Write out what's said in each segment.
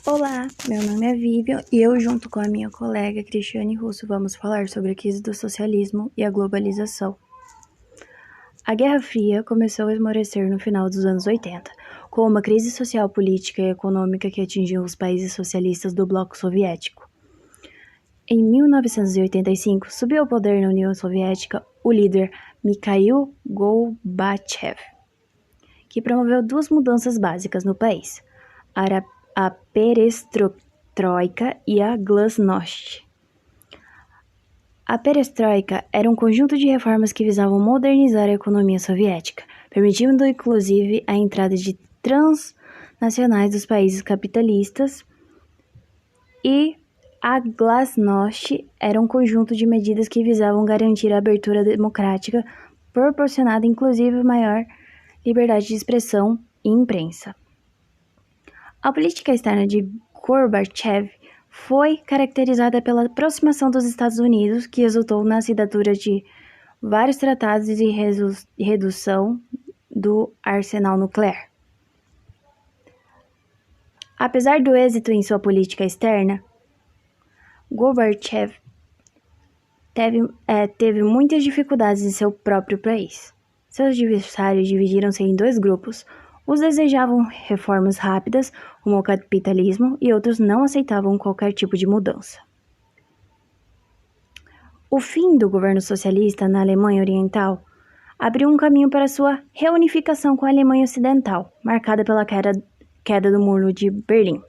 Olá, meu nome é Vivian e eu, junto com a minha colega Cristiane Russo, vamos falar sobre a crise do socialismo e a globalização. A Guerra Fria começou a esmorecer no final dos anos 80, com uma crise social, política e econômica que atingiu os países socialistas do bloco soviético. Em 1985, subiu ao poder na União Soviética o líder Mikhail Gorbachev, que promoveu duas mudanças básicas no país: a perestroika e a glasnost. A perestroika era um conjunto de reformas que visavam modernizar a economia soviética, permitindo inclusive a entrada de transnacionais dos países capitalistas, e a glasnost era um conjunto de medidas que visavam garantir a abertura democrática, proporcionada inclusive maior liberdade de expressão e imprensa. A política externa de Gorbachev foi caracterizada pela aproximação dos Estados Unidos, que resultou na assinatura de vários tratados de redução do arsenal nuclear. Apesar do êxito em sua política externa, Gorbachev teve muitas dificuldades em seu próprio país. Seus adversários dividiram-se em dois grupos. Uns desejavam reformas rápidas, rumo ao capitalismo, e outros não aceitavam qualquer tipo de mudança. O fim do governo socialista na Alemanha Oriental abriu um caminho para sua reunificação com a Alemanha Ocidental, marcada pela queda do Muro de Berlim.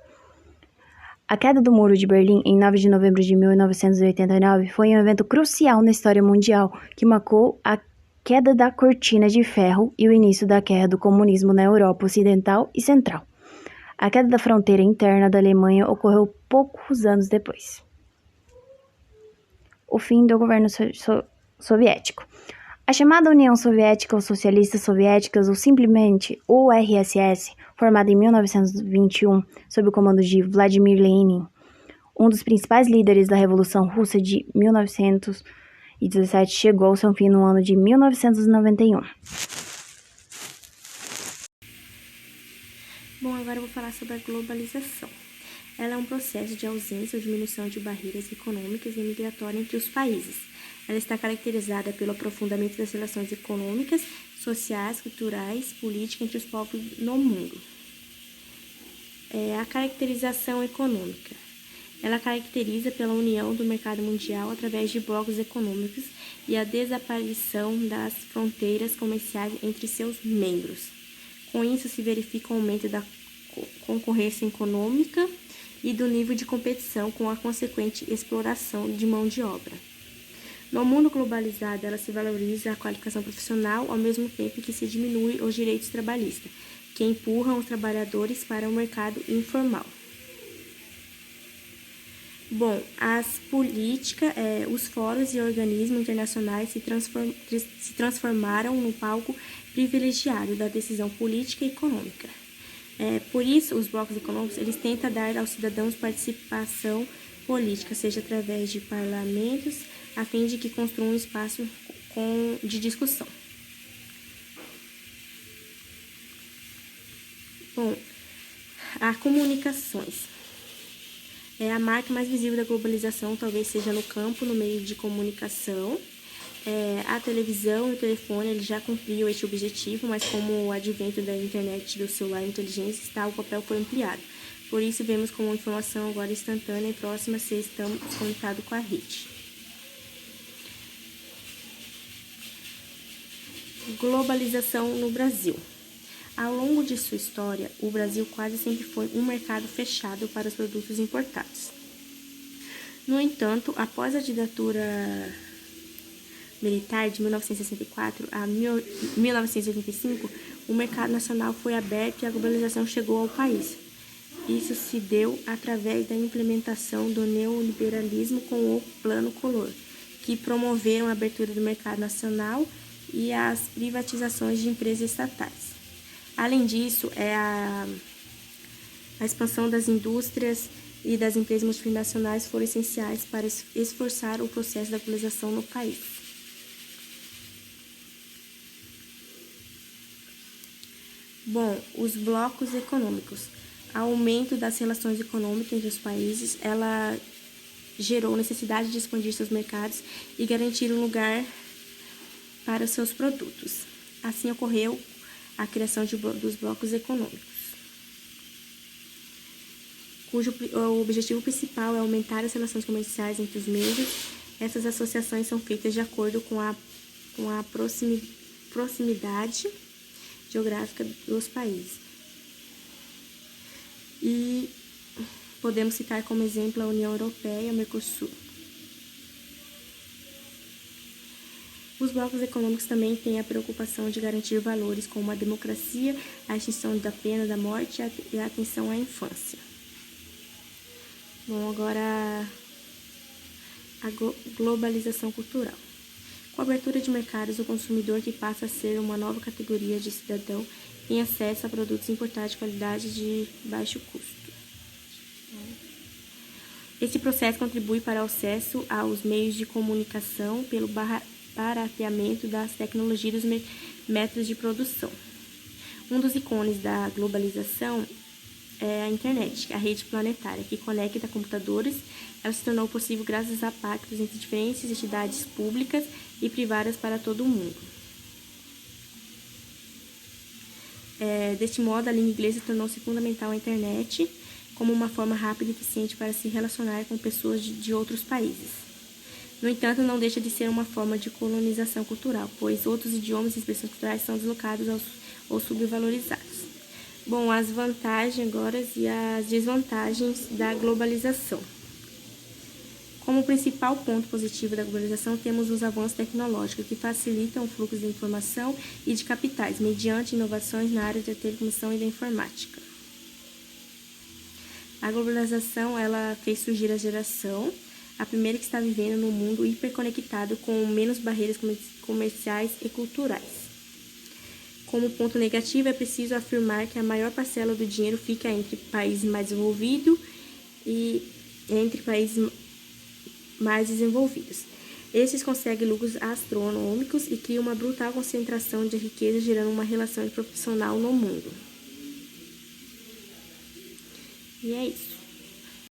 A queda do Muro de Berlim, em 9 de novembro de 1989, foi um evento crucial na história mundial, que marcou a queda da cortina de ferro e o início da queda do comunismo na Europa Ocidental e Central. A queda da fronteira interna da Alemanha ocorreu poucos anos depois. O fim do governo soviético. A chamada União Soviética ou Socialistas Soviéticas, ou simplesmente URSS, formada em 1921 sob o comando de Vladimir Lenin, um dos principais líderes da Revolução Russa de 1917, chegou ao seu fim no ano de 1991. Bom, agora eu vou falar sobre a globalização. Ela é um processo de ausência ou diminuição de barreiras econômicas e migratórias entre os países. Ela está caracterizada pelo aprofundamento das relações econômicas, sociais, culturais, políticas entre os povos no mundo. A caracterização econômica. Ela caracteriza pela união do mercado mundial através de blocos econômicos e a desaparição das fronteiras comerciais entre seus membros. Com isso, se verifica o aumento da concorrência econômica e do nível de competição, com a consequente exploração de mão de obra. No mundo globalizado, ela se valoriza a qualificação profissional, ao mesmo tempo que se diminui os direitos trabalhistas, que empurram os trabalhadores para o mercado informal. Bom, as políticas, os fóruns e organismos internacionais se transformaram no palco privilegiado da decisão política e econômica. Por isso, os blocos econômicos eles tentam dar aos cidadãos participação política, seja através de parlamentos, a fim de que construam um espaço de discussão. Bom, as comunicações. A marca mais visível da globalização talvez seja no campo, no meio de comunicação. A televisão e o telefone eles já cumpriam este objetivo, mas como o advento da internet do celular inteligente o papel foi ampliado. Por isso, vemos como a informação agora instantânea e próxima se estamos conectados com a rede. Globalização no Brasil. Ao longo de sua história, o Brasil quase sempre foi um mercado fechado para os produtos importados. No entanto, após a ditadura militar de 1964 a 1985, o mercado nacional foi aberto e a globalização chegou ao país. Isso se deu através da implementação do neoliberalismo com o Plano Collor, que promoveram a abertura do mercado nacional e as privatizações de empresas estatais. Além disso, a expansão das indústrias e das empresas multinacionais foram essenciais para esforçar o processo da globalização no país. Bom, os blocos econômicos. aumento das relações econômicas entre os países, ela gerou necessidade de expandir seus mercados e garantir um lugar para os seus produtos. Assim ocorreu a criação dos blocos econômicos, cujo o objetivo principal é aumentar as relações comerciais entre os membros. Essas associações são feitas de acordo com a proximidade geográfica dos países. E podemos citar como exemplo a União Europeia e o Mercosul. Os blocos econômicos também têm a preocupação de garantir valores como a democracia, a extinção da pena da morte e a atenção à infância. Bom, agora a globalização cultural. Com a abertura de mercados, o consumidor, que passa a ser uma nova categoria de cidadão, tem acesso a produtos importados de qualidade de baixo custo. Esse processo contribui para o acesso aos meios de comunicação pelo barateamento das tecnologias e dos métodos de produção. Um dos ícones da globalização é a internet, a rede planetária, que conecta computadores. Ela se tornou possível graças a pactos entre diferentes entidades públicas e privadas para todo o mundo. Deste modo, a língua inglesa tornou-se fundamental à internet como uma forma rápida e eficiente para se relacionar com pessoas de outros países. No entanto, não deixa de ser uma forma de colonização cultural, pois outros idiomas e expressões culturais são deslocados ou subvalorizados. Bom, as vantagens agora e as desvantagens da globalização. Como principal ponto positivo da globalização, temos os avanços tecnológicos que facilitam o fluxo de informação e de capitais, mediante inovações na área da telecomunicação e da informática. A globalização, ela fez surgir a geração, a primeira que está vivendo num mundo hiperconectado com menos barreiras comerciais e culturais. Como ponto negativo, é preciso afirmar que a maior parcela do dinheiro fica entre países mais desenvolvidos e entre países mais desenvolvidos. Esses conseguem lucros astronômicos e criam uma brutal concentração de riqueza, gerando uma relação profissional no mundo. E é isso.